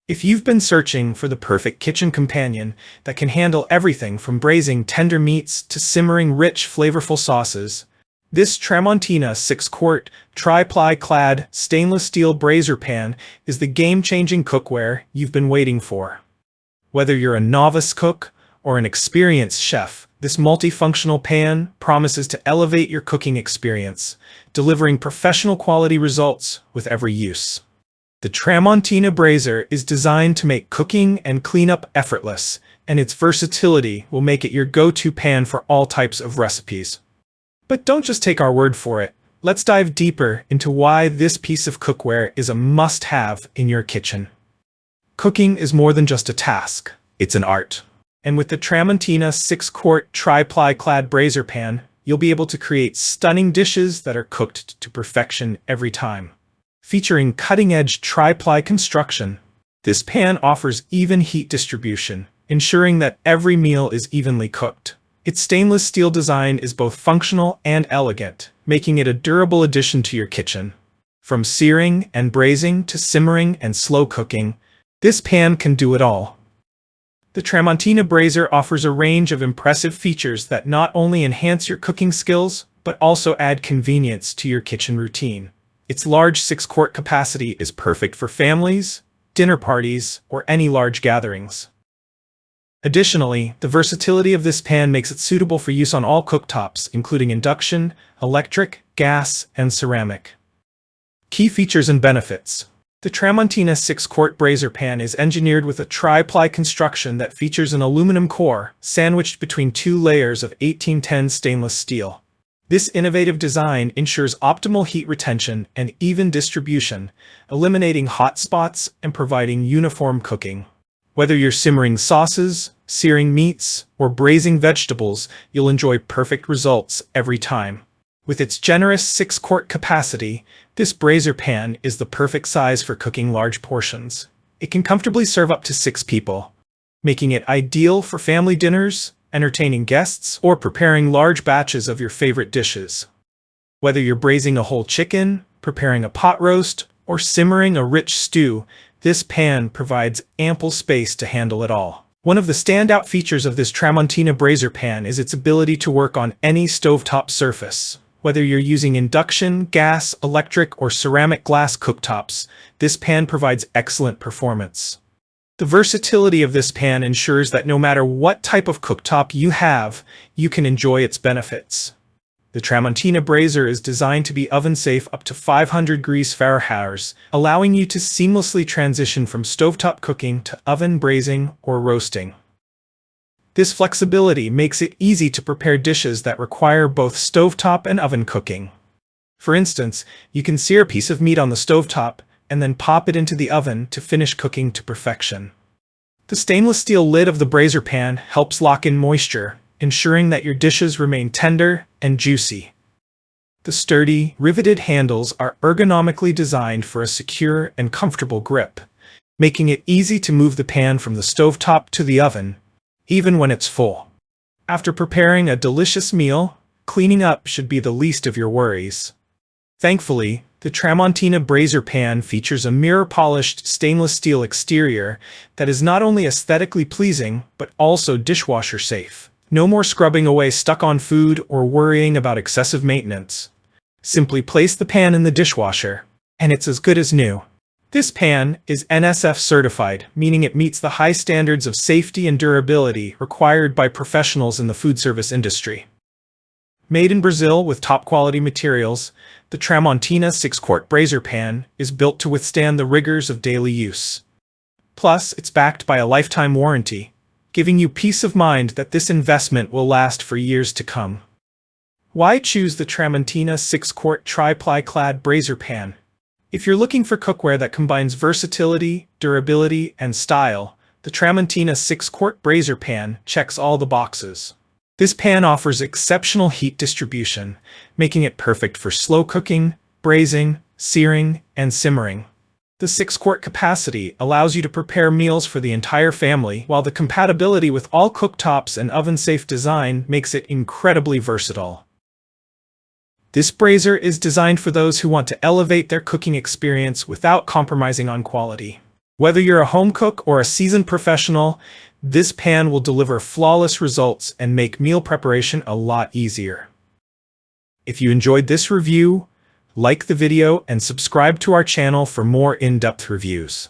If you've been searching for the perfect kitchen companion that can handle everything from braising tender meats to simmering rich, flavorful sauces, this Tramontina 6-Quart Tri-Ply Clad stainless steel braiser pan is the game-changing cookware you've been waiting for. Whether you're a novice cook or an experienced chef, this multifunctional pan promises to elevate your cooking experience, delivering professional quality results with every use. The Tramontina Braiser is designed to make cooking and cleanup effortless, and its versatility will make it your go-to pan for all types of recipes. But don't just take our word for it. Let's dive deeper into why this piece of cookware is a must-have in your kitchen. Cooking is more than just a task, it's an art. And with the Tramontina 6-Quart Tri-Ply Clad Braiser Pan, you'll be able to create stunning dishes that are cooked to perfection every time. Featuring cutting-edge tri-ply construction, this pan offers even heat distribution, ensuring that every meal is evenly cooked. Its stainless steel design is both functional and elegant, making it a durable addition to your kitchen. From searing and braising to simmering and slow cooking, this pan can do it all. The Tramontina Braiser offers a range of impressive features that not only enhance your cooking skills, but also add convenience to your kitchen routine. Its large 6-quart capacity is perfect for families, dinner parties, or any large gatherings. Additionally, the versatility of this pan makes it suitable for use on all cooktops, including induction, electric, gas, and ceramic. Key features and benefits. The Tramontina 6-Quart Braiser Pan is engineered with a tri-ply construction that features an aluminum core sandwiched between two layers of 1810 stainless steel. This innovative design ensures optimal heat retention and even distribution, eliminating hot spots and providing uniform cooking. Whether you're simmering sauces, searing meats, or braising vegetables, you'll enjoy perfect results every time. With its generous 6-quart capacity, this braiser pan is the perfect size for cooking large portions. It can comfortably serve up to 6 people, making it ideal for family dinners, entertaining guests, or preparing large batches of your favorite dishes. Whether you're braising a whole chicken, preparing a pot roast, or simmering a rich stew, this pan provides ample space to handle it all. One of the standout features of this Tramontina Braiser Pan is its ability to work on any stovetop surface. Whether you're using induction, gas, electric, or ceramic glass cooktops, this pan provides excellent performance. The versatility of this pan ensures that no matter what type of cooktop you have, you can enjoy its benefits. The Tramontina Braiser is designed to be oven-safe up to 500 degrees Fahrenheit, allowing you to seamlessly transition from stovetop cooking to oven braising or roasting. This flexibility makes it easy to prepare dishes that require both stovetop and oven cooking. For instance, you can sear a piece of meat on the stovetop and then pop it into the oven to finish cooking to perfection. The stainless steel lid of the braiser pan helps lock in moisture, ensuring that your dishes remain tender and juicy. The sturdy, riveted handles are ergonomically designed for a secure and comfortable grip, making it easy to move the pan from the stovetop to the oven, even when it's full. After preparing a delicious meal, cleaning up should be the least of your worries. Thankfully, the Tramontina Braiser Pan features a mirror-polished stainless steel exterior that is not only aesthetically pleasing, but also dishwasher-safe. No more scrubbing away stuck-on food or worrying about excessive maintenance. Simply place the pan in the dishwasher, and it's as good as new. This pan is NSF certified, meaning it meets the high standards of safety and durability required by professionals in the food service industry. Made in Brazil with top-quality materials, the Tramontina 6-Quart Braiser Pan is built to withstand the rigors of daily use. Plus, it's backed by a lifetime warranty, giving you peace of mind that this investment will last for years to come. Why choose the Tramontina 6-Quart Tri-Ply Clad Braiser Pan? If you're looking for cookware that combines versatility, durability, and style, the Tramontina 6-Quart Braiser Pan checks all the boxes. This pan offers exceptional heat distribution, making it perfect for slow cooking, braising, searing, and simmering. The 6-quart capacity allows you to prepare meals for the entire family, while the compatibility with all cooktops and oven-safe design makes it incredibly versatile. This braiser is designed for those who want to elevate their cooking experience without compromising on quality. Whether you're a home cook or a seasoned professional, this pan will deliver flawless results and make meal preparation a lot easier. If you enjoyed this review, like the video and subscribe to our channel for more in-depth reviews.